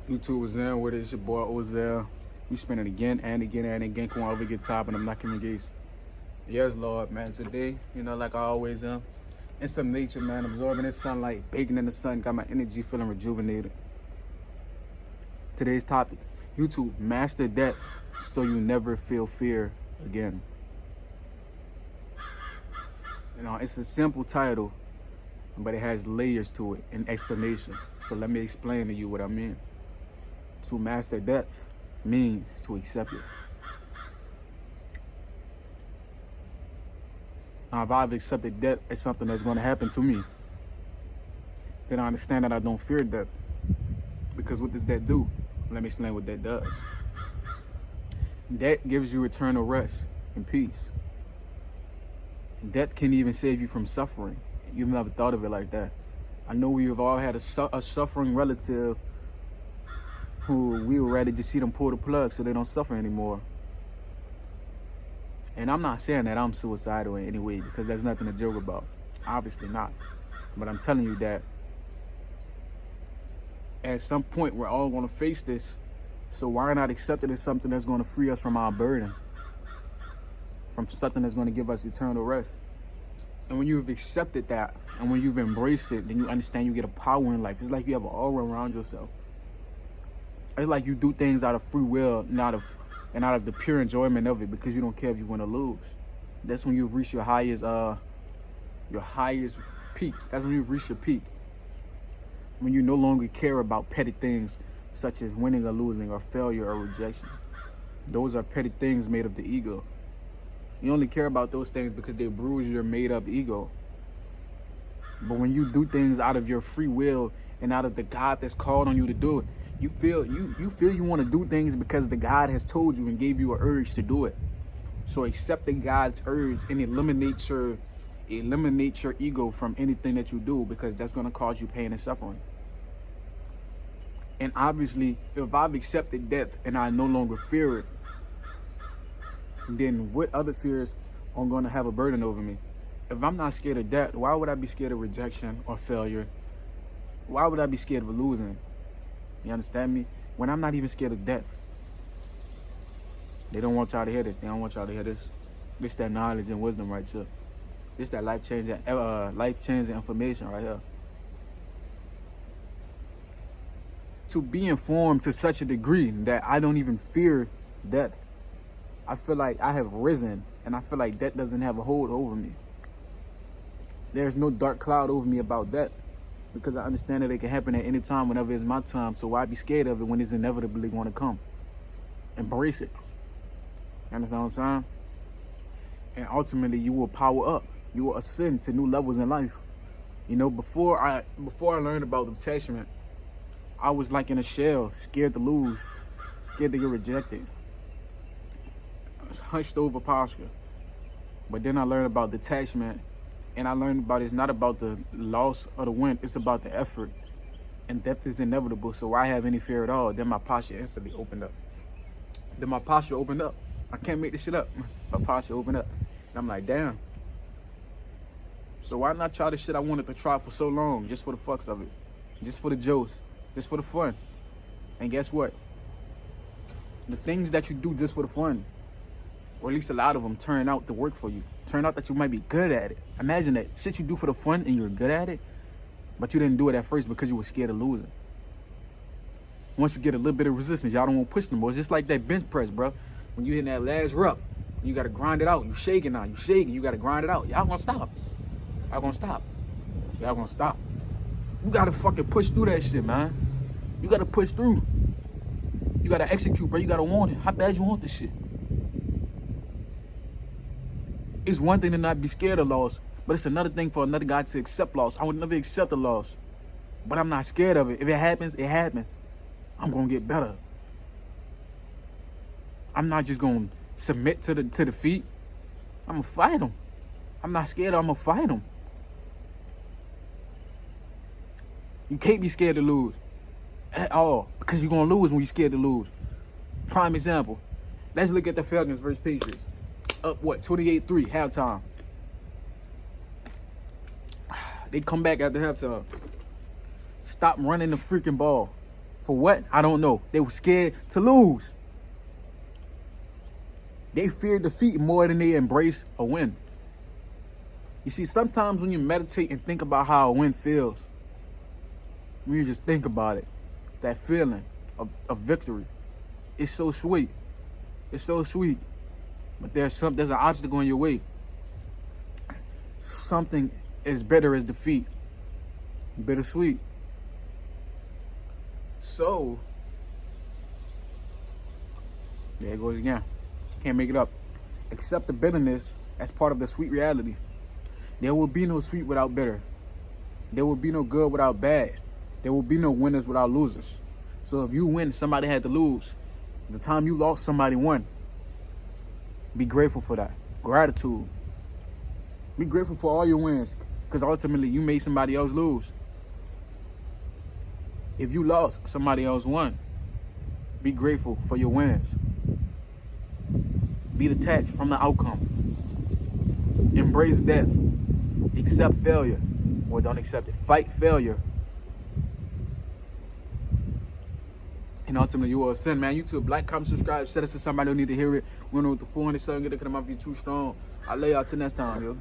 YouTube was in with it. It's your boy Ozell. We spin it again and again and again. Come on over, get top, and I'm knocking the gates. Yes, Lord, man. Today, like I always am. In some nature, man. Absorbing this sunlight, baking in the sun, got my energy feeling rejuvenated. Today's topic: YouTube, master depth so you never feel fear again. It's a simple title, but it has layers to it and explanation. So let me explain to you what I mean. To master depth means to accept it. Now, if I've accepted death as something that's going to happen to me, then I understand that I don't fear death. Because what does that do? Let me explain what that does. Death gives you eternal rest and peace. Death can even save you from suffering. You've never thought of it like that. I know we've all had a suffering relative who we would rather just see them pull the plug so they don't suffer anymore. And I'm not saying that I'm suicidal in any way, because there's nothing to joke about. Obviously not. But I'm telling you that at some point we're all going to face this. So why not accept it as something that's going to free us from our burden? From something that's going to give us eternal rest. And when you've accepted that, and when you've embraced it, then you understand you get a power in life. It's like you have an aura around yourself. It's like you do things out of free will, and out of the pure enjoyment of it, because you don't care if you win or lose. That's when you've reached your highest peak. That's when you've reached your peak. When you no longer care about petty things such as winning or losing, or failure or rejection. Those are petty things made of the ego. You only care about those things because they bruise your made-up ego. But when you do things out of your free will and out of the God that's called on you to do it, you feel you want to do things because the God has told you and gave you an urge to do it. So accepting God's urge and eliminate your ego from anything that you do, because that's going to cause you pain and suffering. And obviously, if I've accepted death and I no longer fear it, then what other fears are going to have a burden over me? If I'm not scared of death, why would I be scared of rejection or failure? Why would I be scared of losing? You understand me? When I'm not even scared of death. They don't want y'all to hear this. They don't want y'all to hear this. This that knowledge and wisdom right here. This that life-changing information right here. To be informed to such a degree that I don't even fear death. I feel like I have risen, and I feel like death doesn't have a hold over me. There's no dark cloud over me about death, because I understand that it can happen at any time whenever it's my time. So why be scared of it when it's inevitably going to come? Embrace it. You understand what I'm saying? And ultimately, you will power up. You will ascend to new levels in life. Before I learned about detachment, I was like in a shell, scared to lose, scared to get rejected, hunched over posture. But then I learned about detachment, and I learned about it's not about the loss or the win, it's about the effort. And death is inevitable, so why have any fear at all? Then my posture instantly opened up. I can't make this shit up. My posture opened up. And I'm like, damn. So why not try the shit I wanted to try for so long, just for the fucks of it? Just for the jokes. Just for the fun. And guess what? The things that you do just for the fun, or at least a lot of them, turn out to work for you. Turn out that you might be good at it. Imagine that shit you do for the fun and you're good at it, but you didn't do it at first because you were scared of losing. Once you get a little bit of resistance, y'all don't want to push no more. It's just like that bench press, bro. When you hit that last rep, you got to grind it out. You shaking now. You shaking. You got to grind it out. Y'all gonna stop. Y'all gonna stop. Y'all gonna stop. You got to fucking push through that shit, man. You got to push through. You got to execute, bro. You got to want it. How bad you want this shit? It's one thing to not be scared of loss, but it's another thing for another guy to accept loss. I would never accept a loss, but I'm not scared of it. If it happens, it happens. I'm going to get better. I'm not just going to submit to the defeat. I'm going to fight him. I'm not scared. I'm going to fight him. You can't be scared to lose at all, because you're going to lose when you're scared to lose. Prime example. Let's look at the Falcons versus Patriots. Up, 28-3, halftime. They come back after halftime. Stop running the freaking ball. For what? I don't know. They were scared to lose. They fear defeat more than they embrace a win. You see, sometimes when you meditate and think about how a win feels, when you just think about it, that feeling of victory, it's so sweet. It's so sweet. But there's an obstacle in your way. Something as bitter as defeat. Bittersweet. So, there it goes again. Can't make it up. Accept the bitterness as part of the sweet reality. There will be no sweet without bitter. There will be no good without bad. There will be no winners without losers. So if you win, somebody had to lose. The time you lost, somebody won. Be grateful for that. Gratitude. Be grateful for all your wins, because ultimately you made somebody else lose. If you lost, somebody else won. Be grateful for your wins. Be detached from the outcome. Embrace death. Accept failure, or don't accept it. Fight failure. And ultimately, you will ascend, man. YouTube, like, comment, subscribe, share this to somebody who need to hear it. We know with the 400 something, get it, because my view too strong. I'll lay y'all till next time, yo.